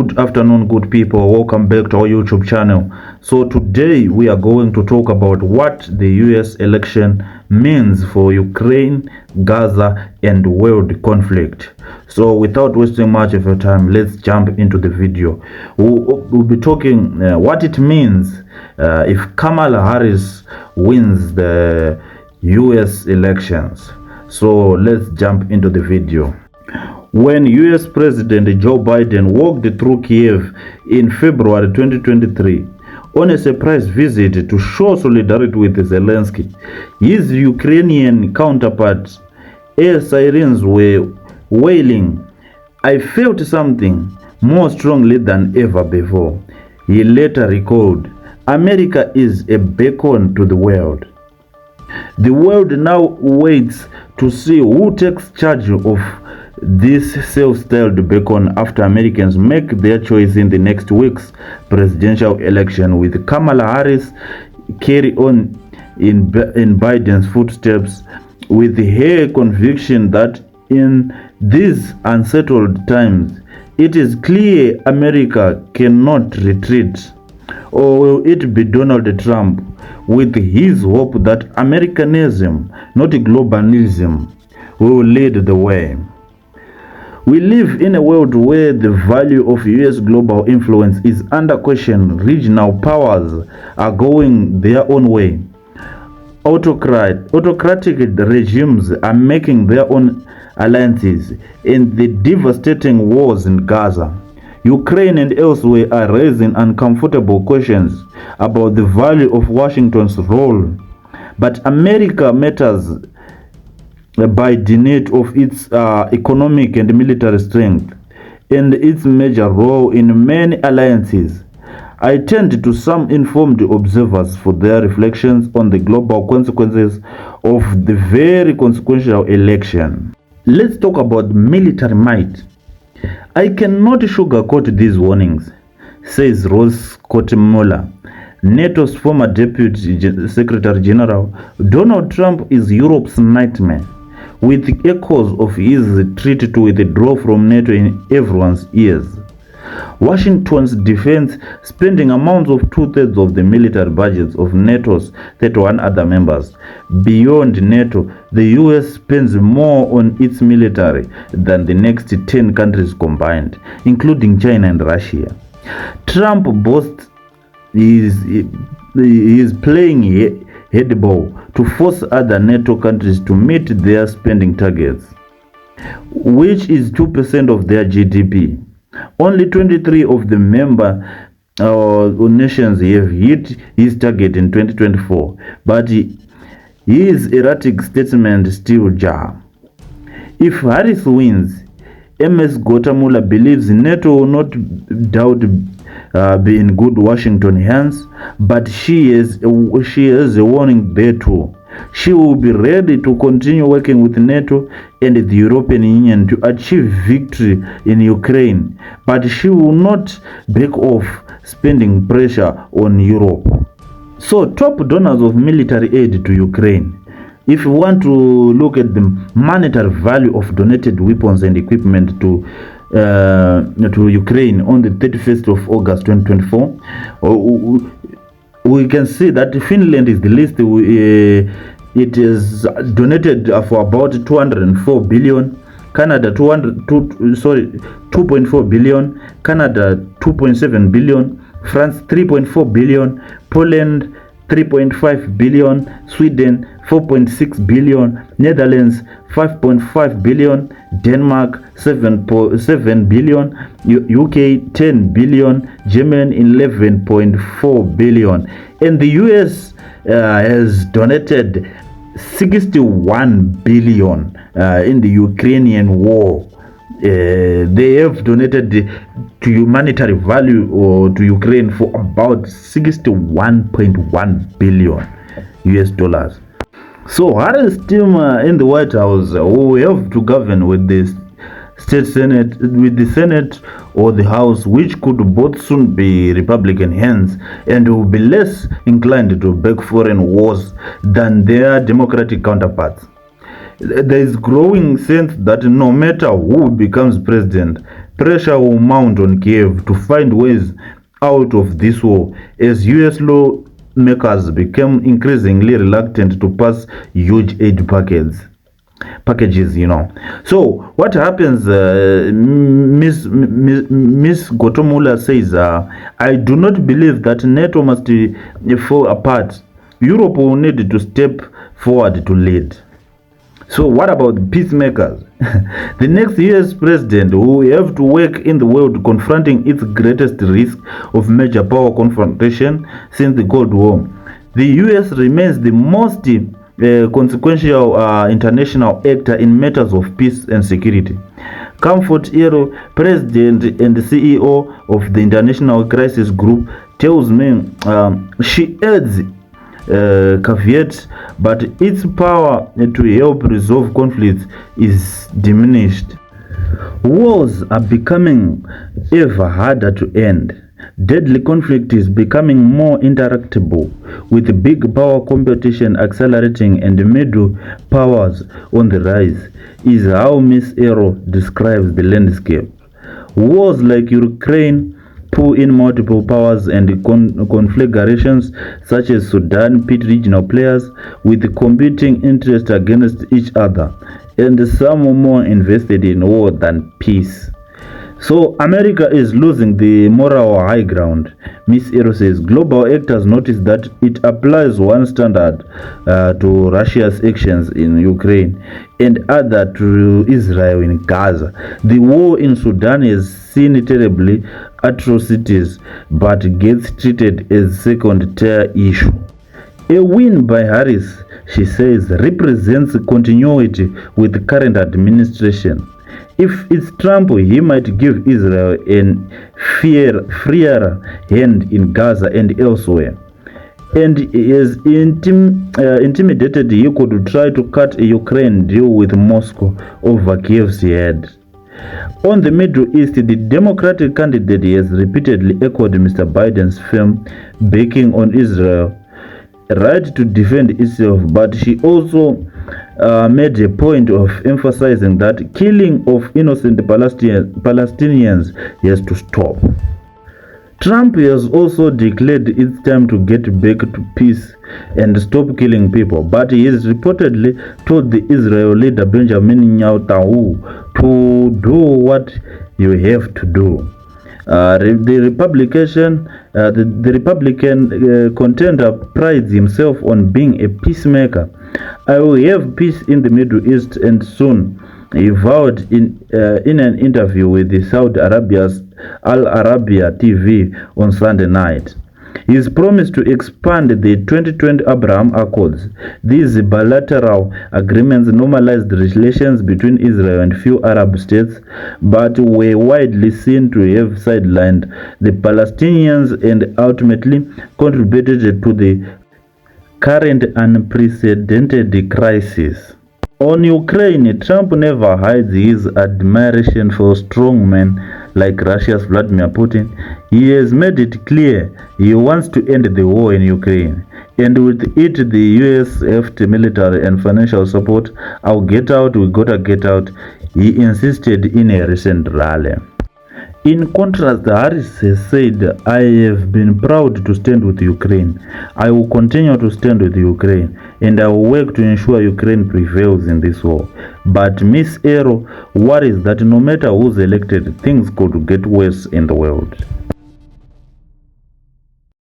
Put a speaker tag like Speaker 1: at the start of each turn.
Speaker 1: Good afternoon, good people. Welcome back to our YouTube channel. So today we are going to talk about what the US election means for Ukraine, Gaza, and world conflict. So without wasting much of your time, let's jump into the video. We'll be talking what it means if Kamala Harris wins the US elections. So let's jump into the video. When US President Joe Biden walked through Kiev in February 2023 on a surprise visit to show solidarity with Zelensky, his Ukrainian counterpart, air sirens were wailing. "I felt something more strongly than ever before," he later recalled. "America is a beacon to the world. The world now waits to see who takes charge of this self-styled beacon after Americans make their choice in the next week's presidential election, with Kamala Harris carry on in Biden's footsteps, with her conviction that in these unsettled times, it is clear America cannot retreat. Or will it be Donald Trump with his hope that Americanism, not globalism, will lead the way? We live in a world where the value of US global influence is under question. Regional powers are going their own way. Autocratic regimes are making their own alliances in the devastating wars in Gaza. Ukraine and elsewhere are raising uncomfortable questions about the value of Washington's role. But America matters by dint of its economic and military strength and its major role in many alliances. I turn to some informed observers for their reflections on the global consequences of the very consequential election. Let's talk about military might. "I cannot sugarcoat these warnings," says Ross Mueller, NATO's former Deputy Secretary General. "Donald Trump is Europe's nightmare, with echoes of his treaty to withdraw from NATO in everyone's ears. Washington's defense spending amounts of 2/3 of the military budgets of NATO's 31 other members. Beyond NATO, the US spends more on its military than the next 10 countries combined, including China and Russia. Trump boasts he is playing headball to force other NATO countries to meet their spending targets, which is 2% of their GDP. Only 23 of the member nations have hit his target in 2024, but his erratic statement still jar. If Harris wins, MS Mueller believes NATO will not doubt be in good Washington hands, but she has a warning there too. She will be ready to continue working with NATO and the European Union to achieve victory in Ukraine, but she will not back off spending pressure on Europe." So, top donors of military aid to Ukraine. If you want to look at the monetary value of donated weapons and equipment to Ukraine on the 31st of August 2024, we can see that Finland is the least. It is donated for about 204 billion. Canada 2.4 billion. Canada 2.7 billion. France 3.4 billion. Poland 3.5 billion, Sweden 4.6 billion, Netherlands 5.5 billion, Denmark 7 billion, UK 10 billion, Germany 11.4 billion, and the US has donated 61 billion in the Ukrainian war. They have donated to humanitarian value to Ukraine for about 61.1 billion US dollars. So Harris' team in the White House will have to govern with the Senate or the House, which could both soon be Republican hands and will be less inclined to back foreign wars than their Democratic counterparts. There is growing sense that no matter who becomes president, pressure will mount on Kiev to find ways out of this war as US lawmakers became increasingly reluctant to pass huge aid packages. So what happens, Miss Gotomula says, I do not believe that NATO must fall apart. Europe will need to step forward to lead. So what about peacemakers? The next US president will have to work in the world confronting its greatest risk of major power confrontation since the Cold War. The US remains the most consequential international actor in matters of peace and security. Comfort Ero, president and CEO of the International Crisis Group, tells me she adds caveat, but its power to help resolve conflicts is diminished. Wars are becoming ever harder to end. Deadly conflict is becoming more interactable, with big power competition accelerating and middle powers on the rise, is how Miss Ero describes the landscape. Wars like Ukraine pull in multiple powers and conflagrations such as Sudan pit regional players with competing interests against each other, and some more invested in war than peace. So America is losing the moral high ground. Miss Ero says global actors notice that it applies one standard to Russia's actions in Ukraine and other to Israel in Gaza. The war in Sudan has seen terribly atrocities but gets treated as second-tier issue. A win by Harris, she says, represents continuity with the current administration. If it's Trump, he might give Israel a freer hand in Gaza and elsewhere. And is intimidated he could try to cut a Ukraine deal with Moscow over Kiev's head. On the Middle East, the Democratic candidate has repeatedly echoed Mr. Biden's firm backing on Israel right to defend itself, but she also made a point of emphasizing that killing of innocent Palestinians has to stop. Trump has also declared it's time to get back to peace and stop killing people, but he has reportedly told the Israel leader Benjamin Netanyahu to do what you have to do. The Republican contender prides himself on being a peacemaker. I will have peace in the Middle East, and soon, he vowed in an interview with the Saudi Arabia's Al Arabiya TV on Sunday night. His promise to expand the 2020 Abraham Accords. These bilateral agreements normalized relations between Israel and few Arab states, but were widely seen to have sidelined the Palestinians and ultimately contributed to the current unprecedented crisis. On Ukraine, Trump never hides his admiration for strongmen like Russia's Vladimir Putin. He has made it clear he wants to end the war in Ukraine, and with it the US left military and financial support. I'll get out, we gotta get out, he insisted in a recent rally. In contrast, Harris has said, I have been proud to stand with Ukraine. I will continue to stand with Ukraine, and I will work to ensure Ukraine prevails in this war. But Miss Ero worries that no matter who's elected, things could get worse in the world.